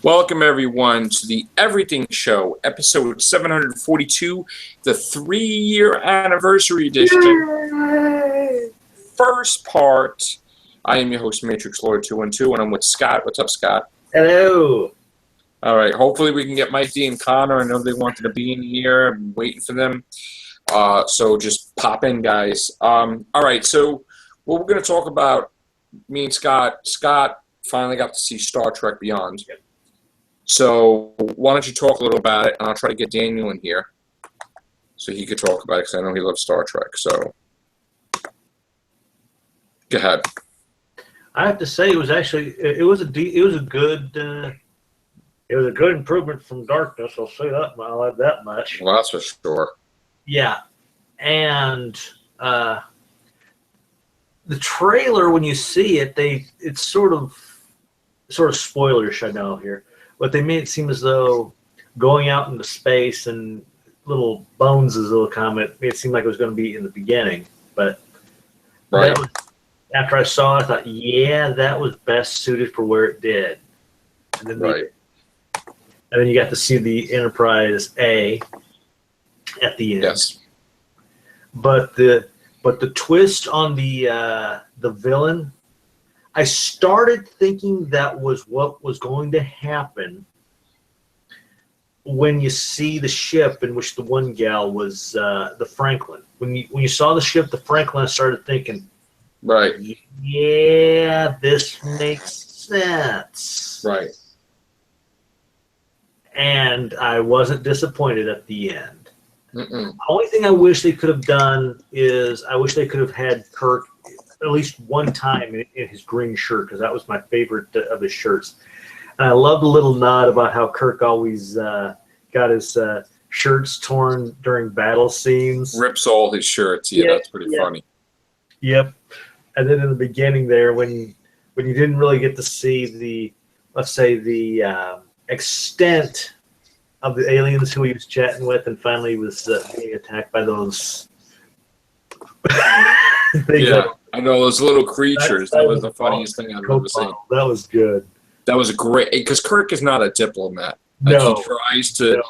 Welcome, everyone, to the Everything Show, episode 742, the 3-year anniversary edition. First part. I am your host, Matrix Lord 212, and I'm with Scott. What's up, Scott? Hello. All right. Hopefully, we can get Mike D and Connor. I know they wanted to be in here. I'm waiting for them. So just pop in, guys. All right. So what we're going to talk about, me and Scott finally got to see Star Trek Beyond. So why don't you talk a little about it, and I'll try to get Daniel in here so he could talk about it, because I know he loves Star Trek. So go ahead. I have to say, it was a good improvement from Darkness. I'll say that. I'll add that much. Well, that's for sure. Yeah, and the trailer, when you see it, it's sort of spoilerish. I know here, but they made it seem as though going out into space and little Bones' little comment made it seem like it was going to be in the beginning, but right. After I saw it, I thought, yeah, that was best suited for where it did. And then right. And then you got to see the Enterprise A at the end. Yes. But the twist on the villain, I started thinking that was what was going to happen when you see the ship in which the one gal was the Franklin. When you saw the ship, the Franklin, I started thinking, right. Yeah, this makes sense. Right. And I wasn't disappointed at the end. Mm-mm. The only thing I wish they could have done is I wish they could have had Kirk at least one time in his green shirt, because that was my favorite of his shirts. And I love the little nod about how Kirk always got his shirts torn during battle scenes. Rips all his shirts. Yeah, that's pretty funny. Yep. And then in the beginning there, when you didn't really get to see the extent of the aliens who he was chatting with, and finally was being attacked by those things. Yeah, I know, those little creatures. That was the funniest thing I've ever seen. That was good. That was great, because Kirk is not a diplomat. No. He tries to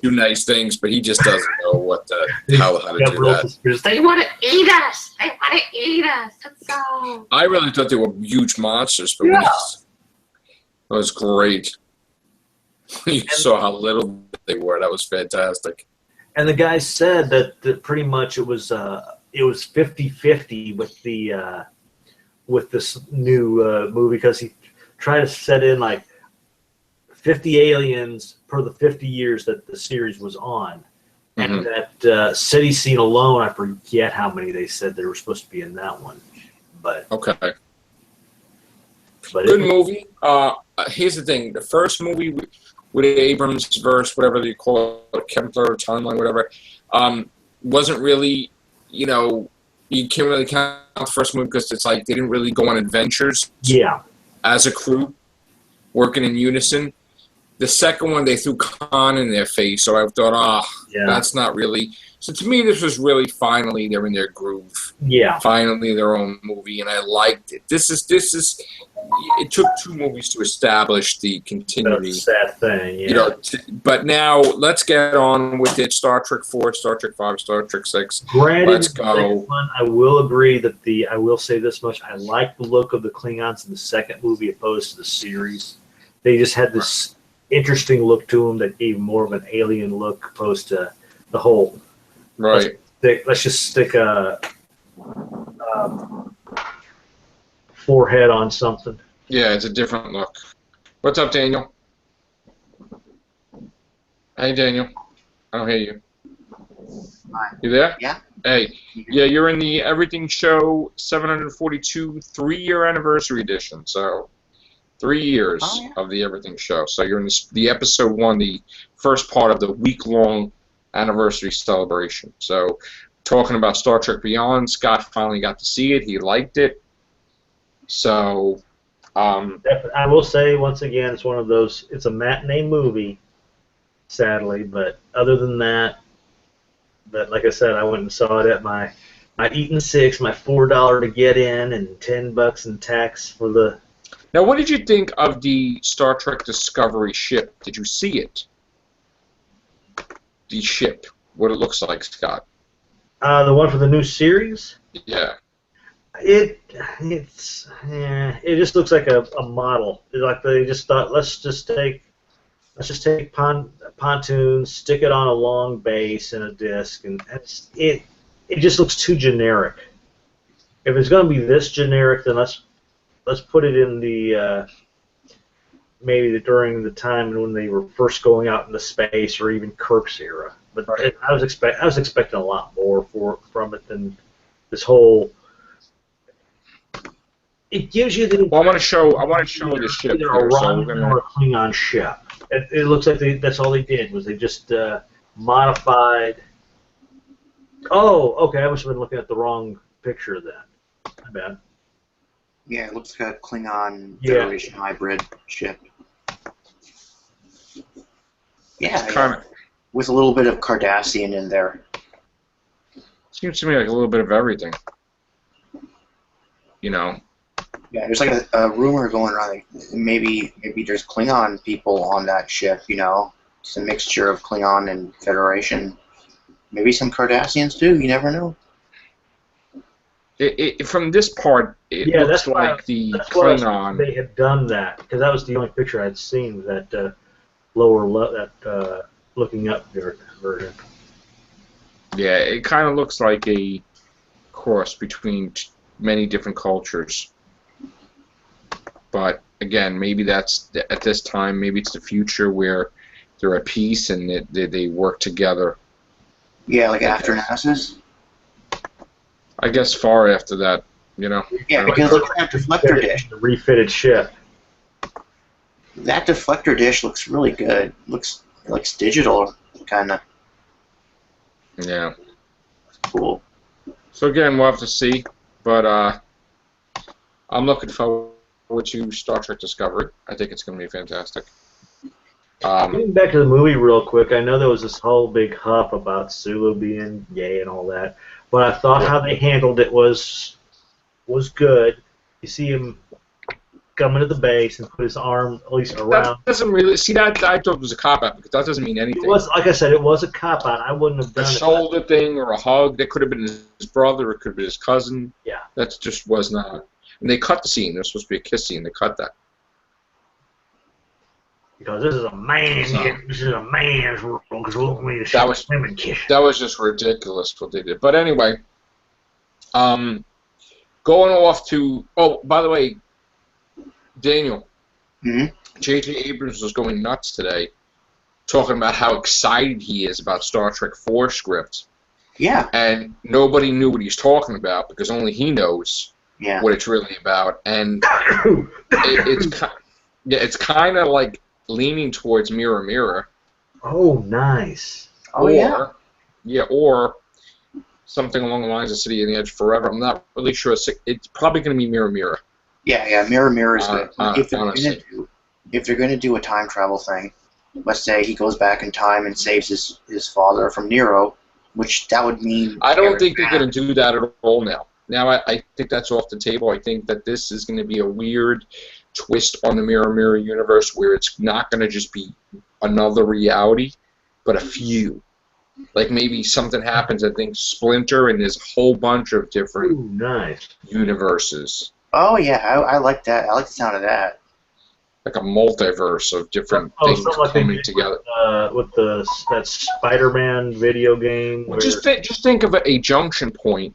do nice things, but he just doesn't know how to do that. They want to eat us. They want to eat us. That's all. I really thought they were huge monsters, but it was great. You saw how little they were. That was fantastic. And the guy said that pretty much it was 50-50 with this new movie, because he tried to set in like 50 aliens per the 50 years that the series was on. And that city scene alone, I forget how many they said they were supposed to be in that one. But okay. But good movie. Here's the thing. The first movie with Abrams verse, whatever they call it, Kempler, timeline, whatever, wasn't really, you can't really count the first movie, because it's like they didn't really go on adventures as a crew working in unison. The second one, they threw Khan in their face, so I thought, that's not really. So to me, this was really finally they're in their groove. Yeah. Finally, their own movie, and I liked it. This is. It took 2 movies to establish the continuity. That's that thing, yeah. But now let's get on with it. Star Trek 4, Star Trek 5, Star Trek 6. Granted, let's go. I will agree that I will say this much: I like the look of the Klingons in the second movie opposed to the series. They just had this interesting look to them that gave more of an alien look opposed to the whole. Right. Let's just stick a forehead on something. Yeah, it's a different look. What's up, Daniel? Hey, Daniel. I don't hear you. Hi. You there? Yeah. Hey. Yeah, you're in the Everything Show 742 3-year anniversary edition. So 3 years of the Everything Show. So you're in the episode 1, the first part of the week-long anniversary celebration. So talking about Star Trek Beyond, Scott finally got to see it. He liked it. So I will say, once again, it's one of those, it's a matinee movie, sadly, but other than that, like I said, I went and saw it at my Eaton 6, my $4 to get in, and $10 in tax for the Now, what did you think of the Star Trek Discovery ship? Did you see it? The ship, what it looks like, Scott. The one for the new series. Yeah. It just looks like a model. Like they just thought, let's just take pontoons, stick it on a long base and a disc, and it just looks too generic. If it's going to be this generic, then let's put it in the during the time when they were first going out into space, or even Kirk's era. But right. I was expecting a lot more from it than this whole. It gives you the. Well, I want to show the ship Either here, a so we're Romulan gonna. or a Klingon ship. It looks like that's all they did was they just modified. Oh, okay. I must have been looking at the wrong picture then. My bad. Yeah, it looks like a Klingon Yeah. Federation hybrid ship. Yeah, Kind of with a little bit of Cardassian in there. seems to me like a little bit of everything. You know. Yeah, there's like a rumor going around. Like maybe there's Klingon people on that ship. You know, it's a mixture of Klingon and Federation. Maybe some Cardassians too. You never know. From this part, it Yeah, looks that's why- like the That's why Klingon. they had done that, because that was the only picture I'd seen, that looking up version. Yeah, it kind of looks like a cross between many different cultures. But again, maybe that's at this time. Maybe it's the future where they're at peace and they work together. Yeah, like after Nasus. I guess far after that, you know. Yeah, because look at that deflector dish. The refitted ship. That deflector dish looks really good. Looks digital, kind of Yeah. cool. So again, we'll have to see. But I'm looking forward to Star Trek Discovery. I think it's going to be fantastic. Getting back to the movie real quick, I know there was this whole big huff about Sulu being gay and all that, but I thought how they handled it was good. You see him come into the base and put his arm at least That around. doesn't really see that. I thought it was a cop out because that doesn't mean anything. It was, like I said, it was a cop out. I wouldn't have A done it. shoulder thing or a hug. That could have been his brother. It could have been his cousin. Yeah. That just was not. And they cut the scene. There's supposed to be a kiss scene. They cut that. Because this is a man. So- This is a man's world. Because we don't need to That show was- women kiss. That was just ridiculous what they did. But anyway, going off to. Oh, by the way, Daniel. Hmm? J.J. Abrams was going nuts today, talking about how excited he is about Star Trek 4 script, Yeah, and nobody knew what he's talking about because only he knows yeah. what it's really about. And it's kind of like leaning towards Mirror Mirror, Oh, nice. Oh, yeah. or something along the lines of City on the Edge Forever. I'm not really sure. It's probably going to be Mirror Mirror. Yeah. Mirror Mirror is good. Honestly. If they're gonna do a time travel thing, let's say he goes back in time and saves his father from Nero, which that would mean. I don't Eric think they're Bana. going to do that at all now. Now, I think that's off the table. I think that this is going to be a weird twist on the Mirror Mirror universe where it's not going to just be another reality, but a few. Like maybe something happens, I think, Splinter, and there's a whole bunch of different Ooh, nice. universes. Oh yeah, I like that. I like the sound of that. Like a multiverse of different things something like they coming did together. With that Spider-Man video game. Well, just think of a junction point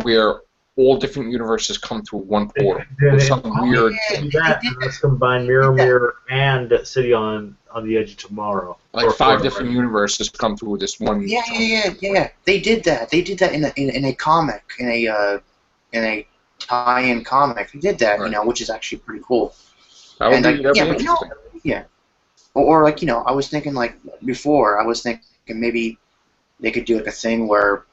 where all different universes come through one portal. Or something weird. yeah. Do that, and let's combine Mirror Mirror and City on the Edge of Tomorrow. Like Or 5 Forever. different universes come through this one. Yeah. They did that. They did that in a comic, in a tie-in comic. They did that, Right. which is actually pretty cool. That would And, be, that'd be but interesting. Or like I was thinking like before. I was thinking maybe they could do like a thing where,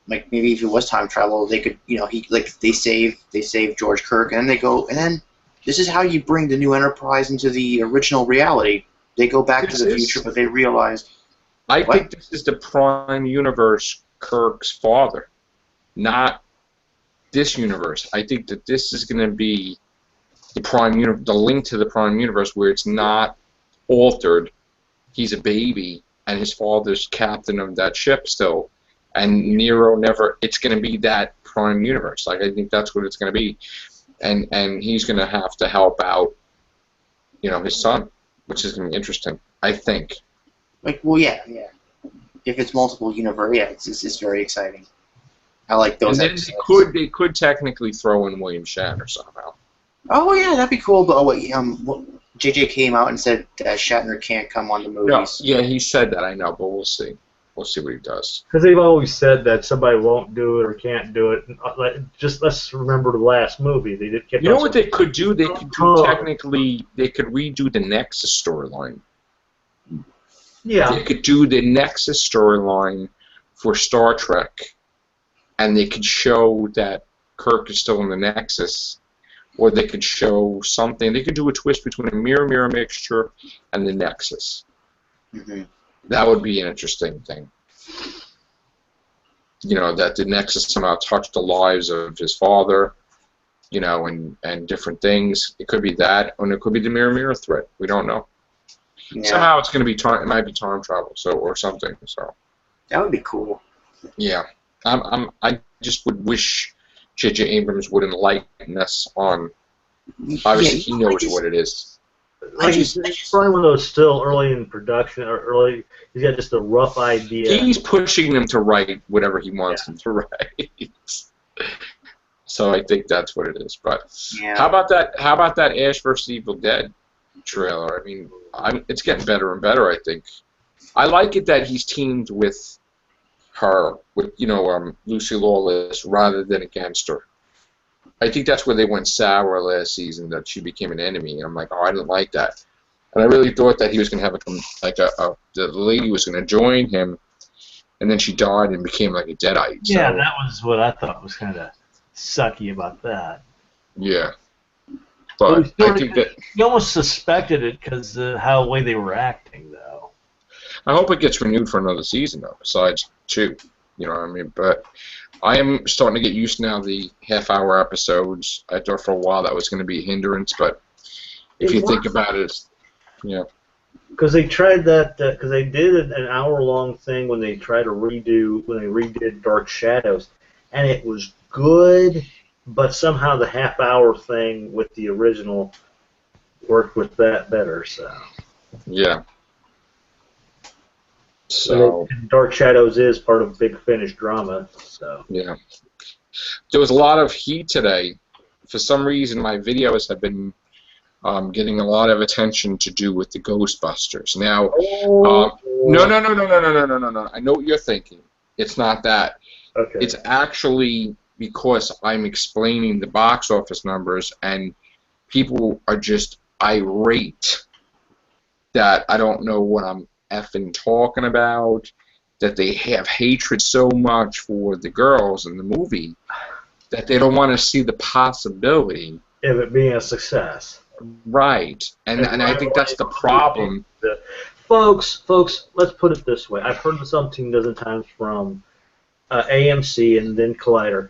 like maybe if it was time travel, they could they save George Kirk and then they go and then this is how you bring the new Enterprise into the original reality. They go back to the future, but they realized. I What? think this is the prime universe Kirk's father, not this universe. I think that this is going to be the link to the Prime Universe where it's not altered. He's a baby, and his father's captain of that ship still, and Nero never. It's going to be that Prime Universe. Like, I think that's what it's going to be, and he's going to have to help out, his son, which is going to be interesting. I think. Like, well, yeah. If it's multiple universe, yeah, it's very exciting. I like those. And then they could technically throw in William Shatner somehow. Oh yeah, that'd be cool. But JJ came out and said Shatner can't come on the movies. No, yeah, he said that. I know, but we'll see. We'll see what he does. Because they've always said that somebody won't do it or can't do it. Just let's remember the last movie. They did. You know what they could do? They could technically redo the Nexus storyline. Yeah. They could do the Nexus storyline for Star Trek, and they could show that Kirk is still in the Nexus, or they could show something. They could do a twist between a mirror mixture and the Nexus. Mm-hmm. That would be an interesting thing. That the Nexus somehow touched the lives of his father, and different things. It could be that, and it could be the mirror threat. We don't know. Yeah. Somehow it's going to be time. It might be time travel, or something. So that would be cool. Yeah, I just would wish J.J. Abrams would enlighten us on. Obviously, he knows what it is. It's probably one of those still early in production or early. He's got just a rough idea. He's pushing them to write whatever he wants them to write. So I think that's what it is. But how about that? How about that Ash vs. Evil Dead trailer? I mean, it's getting better and better. I think. I like it that he's teamed with her, with Lucy Lawless, rather than against her. I think that's where they went sour last season, that she became an enemy. And I'm like, I didn't like that. And I really thought that he was going to have the lady was going to join him, and then she died and became like a Deadite. Yeah, that was what I thought was kind of sucky about that. Yeah. But I think that you almost suspected it because how the way they were acting, though. I hope it gets renewed for another season, though, besides 2. You know what I mean? But I am starting to get used now to the half-hour episodes. I thought for a while that was going to be a hindrance, but if you think about it, Because they tried that, because they did an hour-long thing when they redid Dark Shadows, and it was good, but somehow the half-hour thing with the original worked with that better. So. Yeah. So and Dark Shadows is part of Big Finish drama. So. Yeah. There was a lot of heat today. For some reason, my videos have been getting a lot of attention to do with the Ghostbusters. Now, no. I know what you're thinking. It's not that. Okay. It's actually because I'm explaining the box office numbers, and people are just irate that I don't know what I'm effing talking about, that they have hatred so much for the girls in the movie that they don't want to see the possibility of it being a success. Right, and I think that's the problem. Folks, let's put it this way. I've heard this umpteen dozen times from AMC and then Collider.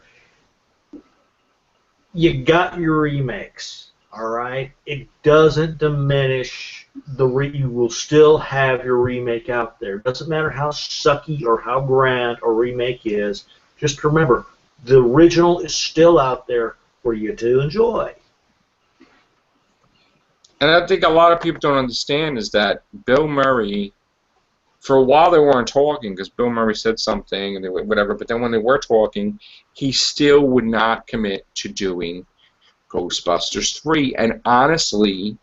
You got your remakes, all right? It doesn't diminish you will still have your remake out there. It doesn't matter how sucky or how grand a remake is. Just remember, the original is still out there for you to enjoy. And I think a lot of people don't understand is that Bill Murray, for a while they weren't talking because Bill Murray said something and whatever, but then when they were talking, he still would not commit to doing Ghostbusters 3. And honestly,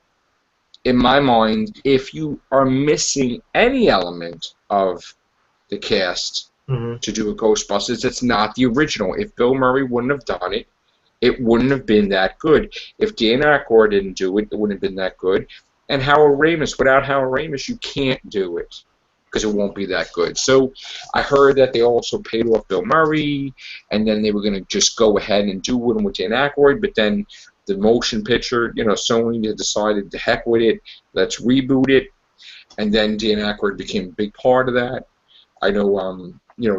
in my mind, if you are missing any element of the cast to do a Ghostbusters, it's not the original. If Bill Murray wouldn't have done it, it wouldn't have been that good. If Dan Aykroyd didn't do it, it wouldn't have been that good. And Howard Ramis, without Howard Ramis, you can't do it because it won't be that good. So I heard that they also paid off Bill Murray, and then they were going to just go ahead and do one with Dan Aykroyd, but then the motion picture, Sony decided to heck with it, let's reboot it, and then Dan Aykroyd became a big part of that. I know,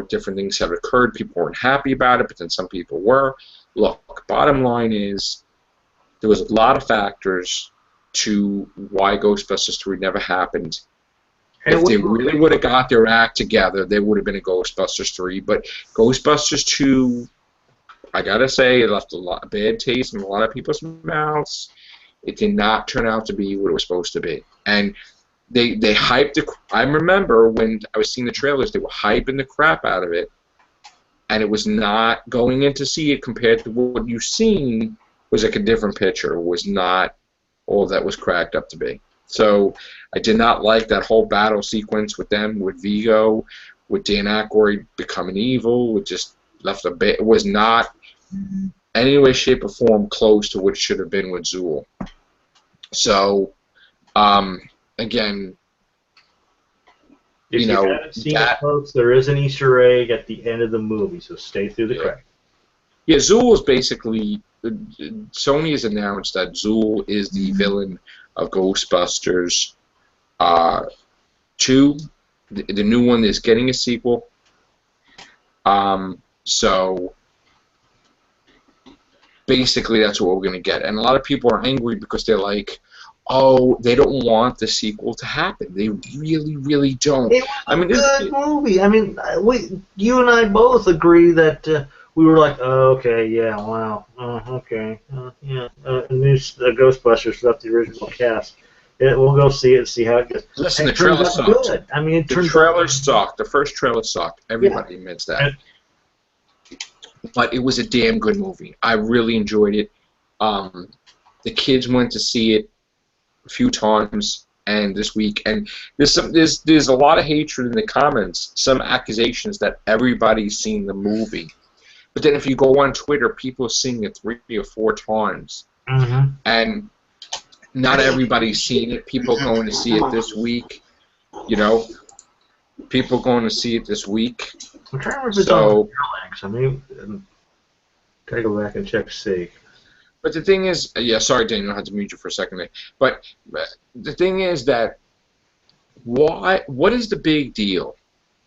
different things have occurred. People weren't happy about it, but then some people were. Look, bottom line is, there was a lot of factors to why Ghostbusters 3 never happened. If they really would have got their act together, there would have been a Ghostbusters 3. But Ghostbusters 2, I gotta say, it left a lot of bad taste in a lot of people's mouths. It did not turn out to be what it was supposed to be. And they hyped it. I remember when I was seeing the trailers, they were hyping the crap out of it. And it was not going in to see it compared to what you've seen was like a different picture. It was not all that was cracked up to be. So I did not like that whole battle sequence with them, with Vigo, with Dan Aykroyd becoming evil. It just left a bit. It was not any way, shape, or form close to what it should have been with Zool. So, again, if you haven't seen it, folks, there is an Easter egg at the end of the movie, so stay through the credits. Yeah, Zool is basically, Sony has announced that Zool is the villain of Ghostbusters 2. The new one is getting a sequel. So basically that's what we're going to get. And a lot of people are angry because they're like, oh, they don't want the sequel to happen. They really, really don't. It was a good movie. I mean, you and I both agree that we were like, oh, okay, yeah, wow, okay, yeah, new Ghostbusters without the original cast. We'll go see it and see how it goes. Listen, the trailer sucked. Good. I mean, the trailer sucked. The first trailer sucked. Everybody admits that. But it was a damn good movie. I really enjoyed it. The kids went to see it a few times and this week, and there's a lot of hatred in the comments, some accusations that everybody's seen the movie. But then if you go on Twitter, people are seeing it 3 or 4 times. And not everybody's seen it. People going to see it this week. You know, people going to see it this week. I'm trying to remember if it's on Parallax. I mean, gotta go back and check to see. But the thing is, yeah, sorry, Daniel, I had to mute you for a second there. But the thing is that what is the big deal?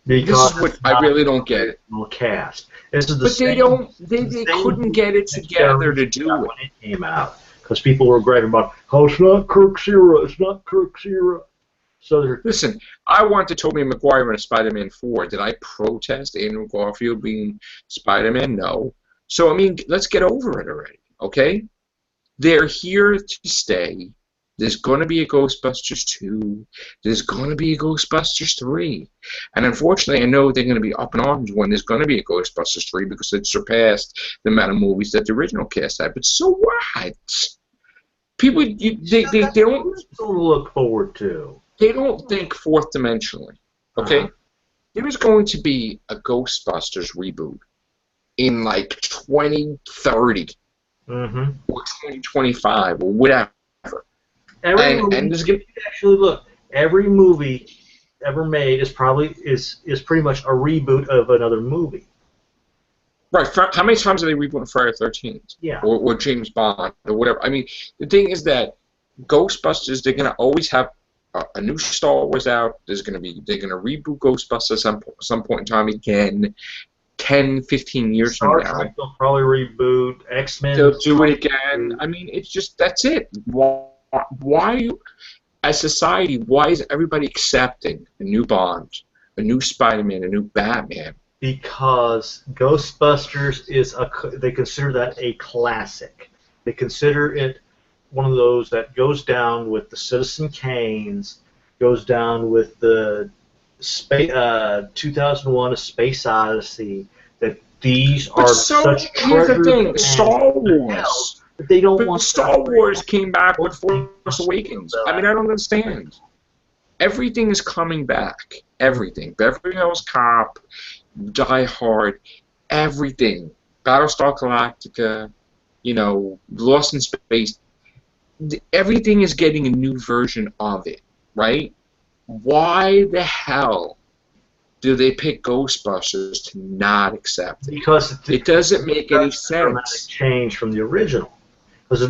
Because this is what I really don't get it. Cast. This is the but same, they couldn't get it together to do it. When it came out, because people were griping about, oh, it's not Kirk Sierra, it's not Kirk Sierra. So listen, I wanted Tobey Maguire in a Spider-Man 4. Did I protest Andrew Garfield being Spider-Man? No. So, I mean, let's get over it already, okay? They're here to stay. There's going to be a Ghostbusters 2. There's going to be a Ghostbusters 3. And unfortunately, I know they're going to be up in arms when there's going to be a Ghostbusters 3 because it surpassed the amount of movies that the original cast had. But so what? People, they don't look forward to. They don't think fourth dimensionally, okay? There is going to be a Ghostbusters reboot in like 2030 or 2025 or whatever. Actually, look, every movie ever made is pretty much a reboot of another movie. Right. How many times have they rebooted Friday the 13th? Yeah. Or James Bond or whatever. I mean, the thing is that Ghostbusters, they're going to always have a new Star Wars out. They're going to reboot Ghostbusters some point in time again, 10, 15 years from now. They'll probably reboot X-Men. They'll do it again. I mean, it's just, that's it. Why, as society, why is everybody accepting a new Bond, a new Spider-Man, a new Batman? Because Ghostbusters they consider that a classic. They consider it one of those that goes down with the Citizen Kanes, goes down with the 2001: A Space Odyssey. That these are such treasures. Here's the thing: Star Wars. They don't want Star Wars came back with Force Awakens. I mean, I don't understand. Everything is coming back. Everything. Beverly Hills Cop, Die Hard, everything. Battlestar Galactica, you know, Lost in Space. Everything is getting a new version of it, right? Why the hell do they pick Ghostbusters to not accept it? Because it doesn't make any sense. Change from the original. Because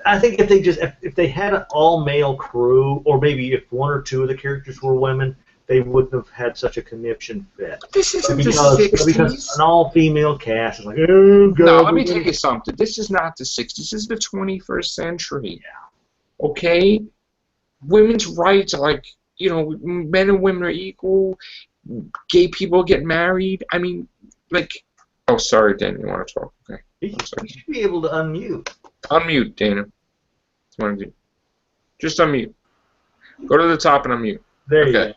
I think if they had an all-male crew, or maybe if 1 or 2 of the characters were women, they wouldn't have had such a conniption fit. This isn't the Because 60s. an all-female cast is like, oh, God. No, let me tell you something. This is not the 60s. This is the 21st century. Yeah. Okay? Women's rights are like, you know, men and women are equal. Gay people get married. I mean, like, oh, sorry, Dana, you want to talk? Okay. You should be able to unmute. Unmute, Dana. What do you do? Just unmute. Go to the top and unmute. There Okay. you go.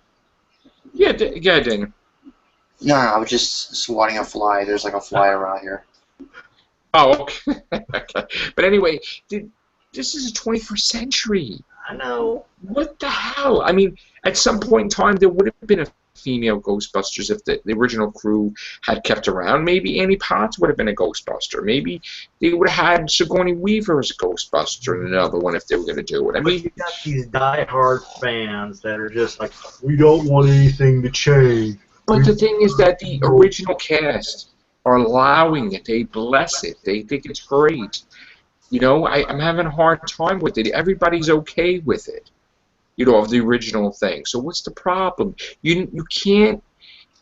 Yeah, yeah, Dana. No, I was just swatting a fly. There's like a fly around here. Oh, okay. Okay. But anyway, this is the 21st century. I know. What the hell? I mean, at some point in time, there would have been a female Ghostbusters if the original crew had kept around. Maybe Annie Potts would have been a Ghostbuster. Maybe they would have had Sigourney Weaver as a Ghostbuster and another one if they were going to do it. I But mean, you got these die-hard fans that are just like, we don't want anything to change. but the thing is that the original cast are allowing it. They bless it. They think it's great. You know, I'm having a hard time with it. Everybody's okay with it, you know, of the original thing. So what's the problem? You can't.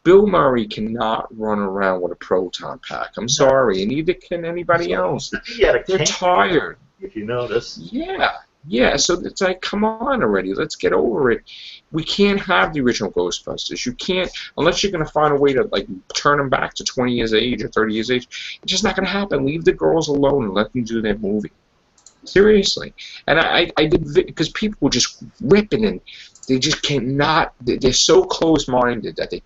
Bill Murray cannot run around with a proton pack. I'm sorry, and neither can anybody else. He had a They're can, tired. if you notice. Yeah. So it's like, come on already. Let's get over it. We can't have the original Ghostbusters. You can't, unless you're going to find a way to like turn them back to 20 years of age or 30 years of age. It's just not going to happen. Leave the girls alone and let them do their movie. Seriously. And I did, because people were just ripping and they just cannot, they're so close-minded that they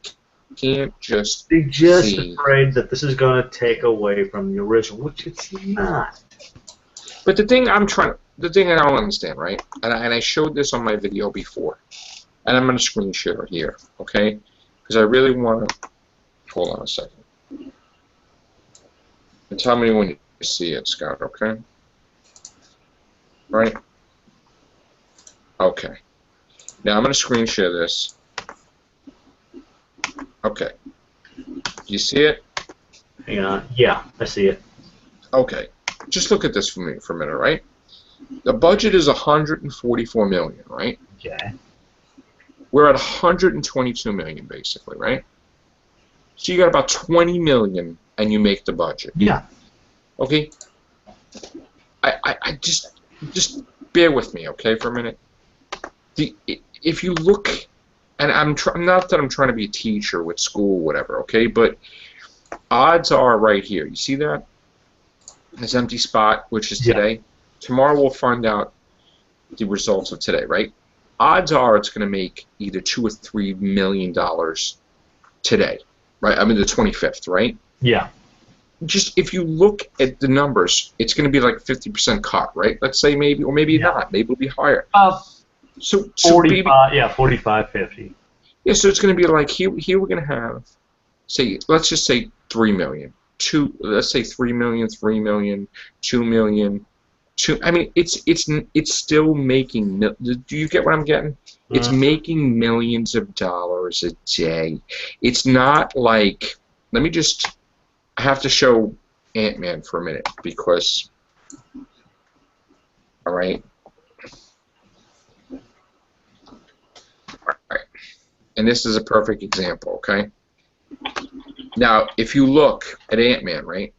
can't just They're just see. afraid that this is going to take away from the original, which it's not. But the thing I don't understand, right? And I showed this on my video before, and I'm going to screen share it here, okay? Because I really want to. Hold on a second. And tell me when you see it, Scott, okay? Right? Okay. Now I'm going to screen share this. Okay. You see it? Hang on. Yeah, I see it. Okay. Just look at this for me for a minute, right? The budget is $144 million, right? Okay. We're at $122 million, basically, right? So you got about $20 million, and you make the budget. Yeah. Okay. I just bear with me, okay, for a minute. If you look, and not that I'm trying to be a teacher with school, whatever, okay, but odds are right here. You see that? This empty spot, which is today. Tomorrow we'll find out the results of today, right? Odds are it's going to make either $2 or $3 million today, right? I mean the 25th, right? Yeah. Just if you look at the numbers, it's going to be like 50% cut, right? Let's say maybe, or maybe not. Maybe it'll be higher. So 45. Yeah, 45, 50. Yeah, so it's going to be like here we're going to have, say, let's just say 3 million. Let's say 3 million, 3 million, 2 million. I mean, it's still making. Do you get what I'm getting? It's making millions of dollars a day. It's not like. Let me just. I have to show Ant-Man for a minute because. All right. All right. And this is a perfect example, okay? Now, if you look at Ant-Man, right?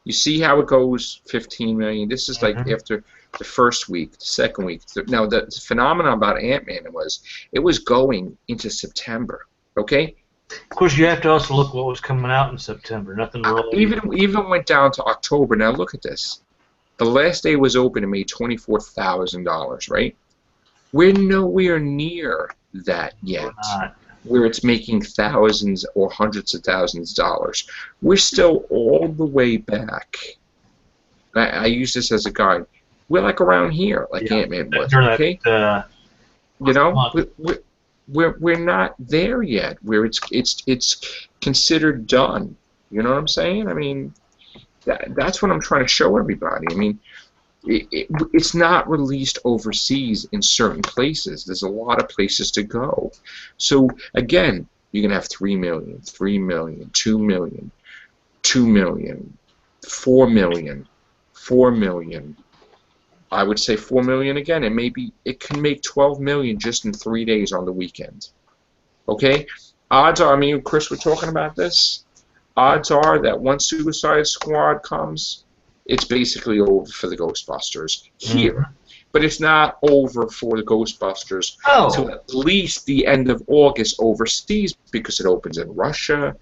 You see how it goes 15 million. This is like after the first week, the second week. Now, the phenomenon about Ant-Man was it was going into September, okay? Of course, you have to also look what was coming out in September. Nothing really. Even went down to October. Now, look at this. The last day it was open, it made $24,000, right? We're nowhere near that yet, where it's making thousands or hundreds of thousands of dollars. We're still all the way back. I use this as a guide. We're like around here, like Ant-Man was. Okay, you know, we're not there yet, where it's considered done. You know what I'm saying? I mean, that's what I'm trying to show everybody. I mean. It's not released overseas in certain places. There's a lot of places to go. So, again, you're going to have 3 million, 3 million, 2 million, 2 million, 4 million, 4 million. I would say 4 million again. It can make 12 million just in 3 days on the weekend. Okay? Odds are, I mean, Chris, we're talking about this. Odds are that once Suicide Squad comes, it's basically over for the Ghostbusters here. But it's not over for the Ghostbusters till Oh, at least the end of August overseas, because it opens in Russia,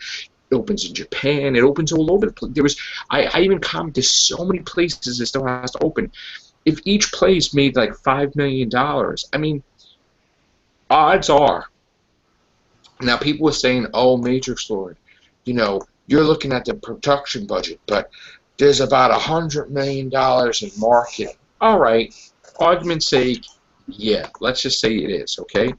it opens in Japan, it opens all over the place. I even commented, so many places it still has to open. If each place made like $5 million, I mean, odds are. Now people were saying, "Oh, Matrix Lord, you're looking at the production budget, but there's about $100 million in marketing." All right, argument's sake, yeah, let's just say it is, okay?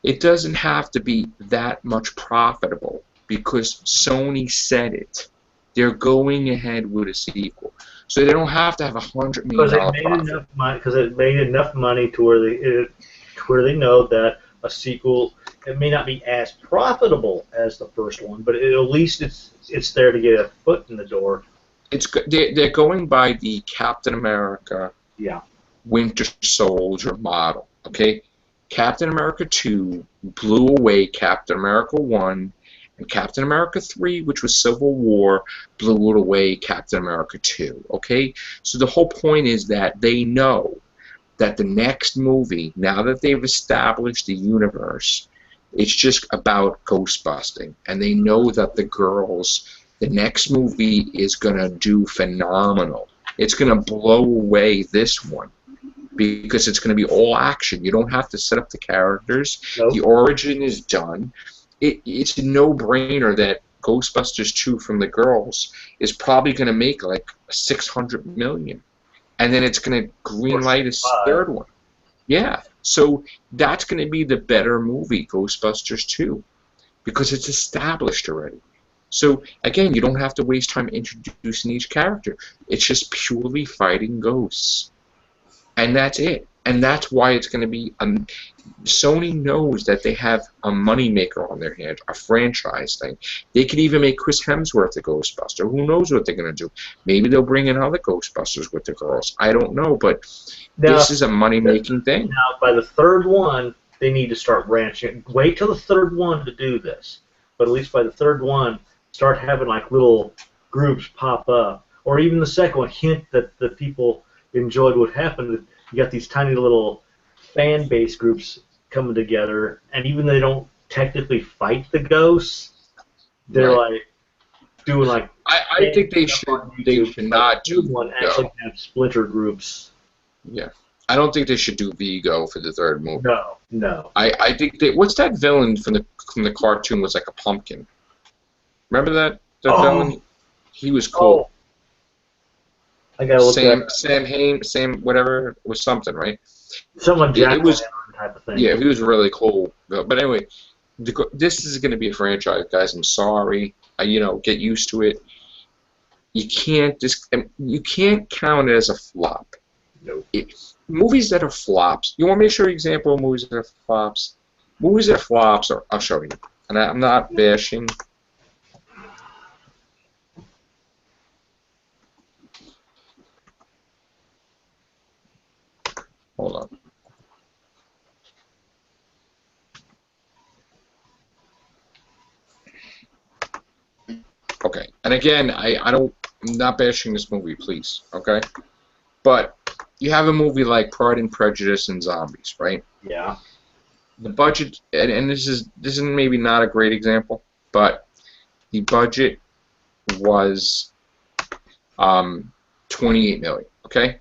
It doesn't have to be that much profitable because Sony said it. They're going ahead with a sequel, so they don't have to have $100 because million it made profit. enough money. Because it made enough money to where they know that a sequel, it may not be as profitable as the first one, but at least it's there to get a foot in the door. They're going by the Captain America Yeah. Winter Soldier model, okay? Captain America 2 blew away Captain America 1, and Captain America 3, which was Civil War, blew it away Captain America 2, okay? So the whole point is that they know that the next movie, now that they've established the universe, it's just about ghost busting. And they know that the next movie is going to do phenomenal. It's going to blow away this one, because it's going to be all action. You don't have to set up the characters. Nope. The origin is done. It's a no-brainer that Ghostbusters 2 from the girls is probably going to make like $600 million. And then it's going to greenlight its third one. Yeah. So that's going to be the better movie, Ghostbusters 2, because it's established already. So, again, you don't have to waste time introducing each character. It's just purely fighting ghosts. And that's it. And that's why it's going to be... Sony knows that they have a moneymaker on their hands, a franchise thing. They could even make Chris Hemsworth a Ghostbuster. Who knows what they're going to do? Maybe they'll bring in other Ghostbusters with the girls. I don't know, but this is a money-making thing. Now, by the third one, they need to start branching. Wait till the third one to do this. But at least by the third one, start having like little groups pop up. Or even the second one, hint that the people enjoyed what happened. You got these tiny little fan base groups coming together, and even though they don't technically fight the ghosts, they're like doing like. I think they should not do one. Actually, have splinter groups. Yeah, I don't think they should do Vigo for the third movie. No. I think what's that villain from the cartoon was like a pumpkin. Remember that villain? He was cool. Oh. I gotta look at Sam Hain, whatever, was something, right? Someone it was type of thing. Yeah, he was really cool. But anyway, this is going to be a franchise, guys. I'm sorry. Get used to it. You can't count it as a flop. Nope. Movies that are flops. You want me to show you an example of movies that are flops? Movies that are flops I'll show you. And I'm not bashing. Hold on. Okay, and again, I'm not bashing this movie, please, okay? But you have a movie like Pride and Prejudice and Zombies, right? Yeah. The budget, and this is maybe not a great example, but the budget was $28 million, okay?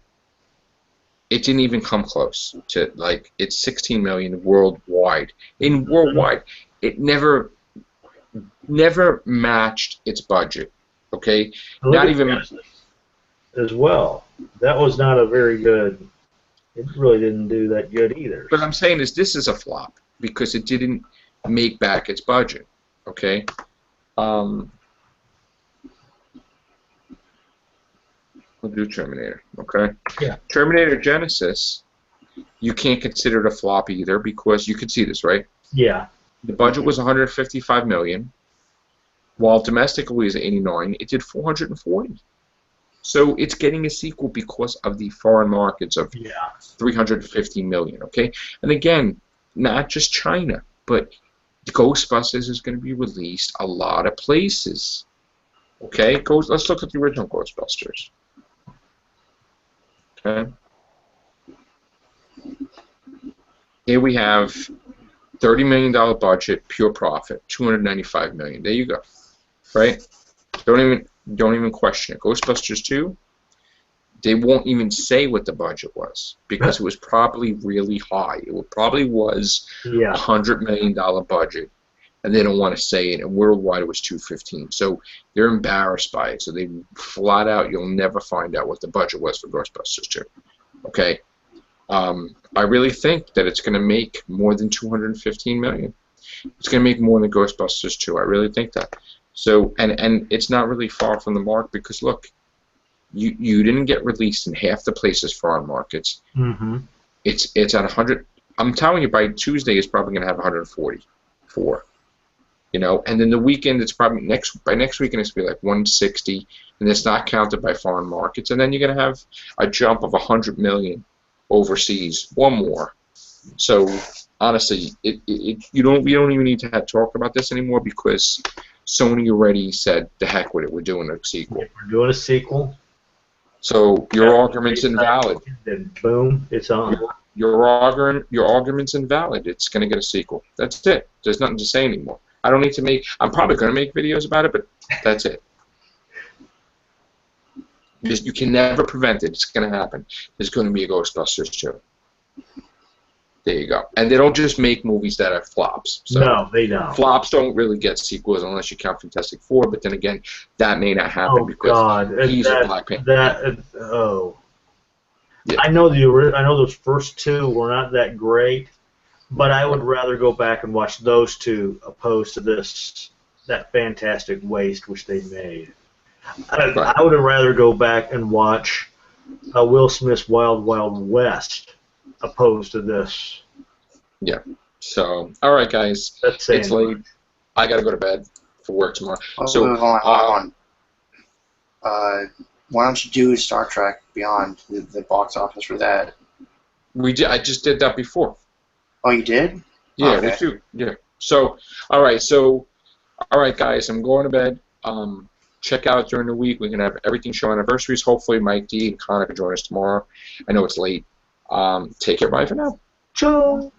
It didn't even come close to, like, it's $16 million worldwide. Worldwide, it never matched its budget, okay? Not even as well. That was not a very good. It really didn't do that good either. But I'm saying this is a flop because it didn't make back its budget, okay? We'll do Terminator, okay? Yeah. Terminator Genesis, you can't consider it a flop either because you can see this, right? Yeah. The budget was $155 million, while domestically it was $89. It did $440. So it's getting a sequel because of the foreign markets of $350 million, okay? And again, not just China, but Ghostbusters is going to be released a lot of places. Okay, let's look at the original Ghostbusters. Okay. Here we have $30 million budget, pure profit, $295 million. There you go. Right? Don't even question it. Ghostbusters 2, they won't even say what the budget was because it was probably really high. It probably was $100 million budget, and they don't want to say it. And worldwide, it was 215. So they're embarrassed by it. So they flat out, you'll never find out what the budget was for Ghostbusters 2. Okay. I really think that it's going to make more than $215 million. It's going to make more than Ghostbusters 2. I really think that. So, and it's not really far from the mark because look, you didn't get released in half the places foreign markets. Mm-hmm. It's at 100. I'm telling you, by Tuesday, it's probably going to have 144. You know, and then the weekend, it's probably by next weekend, it's going to be like 160, and it's not counted by foreign markets. And then you're going to have a jump of 100 million overseas, one more. So honestly, we don't even need to talk about this anymore because Sony already said, "The heck with it, we're doing a sequel." We're doing a sequel. So your argument's invalid. Then boom, it's on. Your argument's invalid. It's going to get a sequel. That's it. There's nothing to say anymore. I don't need to make. I'm probably going to make videos about it, but that's it. You can never prevent it. It's going to happen. There's going to be a Ghostbusters 2. There you go. And they don't just make movies that are flops. So no, they don't. Flops don't really get sequels unless you count Fantastic Four, but then again, that may not happen because he's a Black Panther. Yeah. I know those first two were not that great, but I would rather go back and watch those two opposed to that fantastic waste which they made. I would have rather go back and watch Will Smith's Wild Wild West opposed to this. Yeah. So, all right, guys. It's late. I got to go to bed for work tomorrow. Oh, so, hold on. Why don't you do Star Trek Beyond, the box office for that? I just did that before. Oh, you did? Yeah, okay. we do. Yeah. So, all right, guys. I'm going to bed. Check out during the week. We're going to have everything show anniversaries. Hopefully Mike D and Connor can join us tomorrow. I know it's late. Take care. Bye for now. Ciao.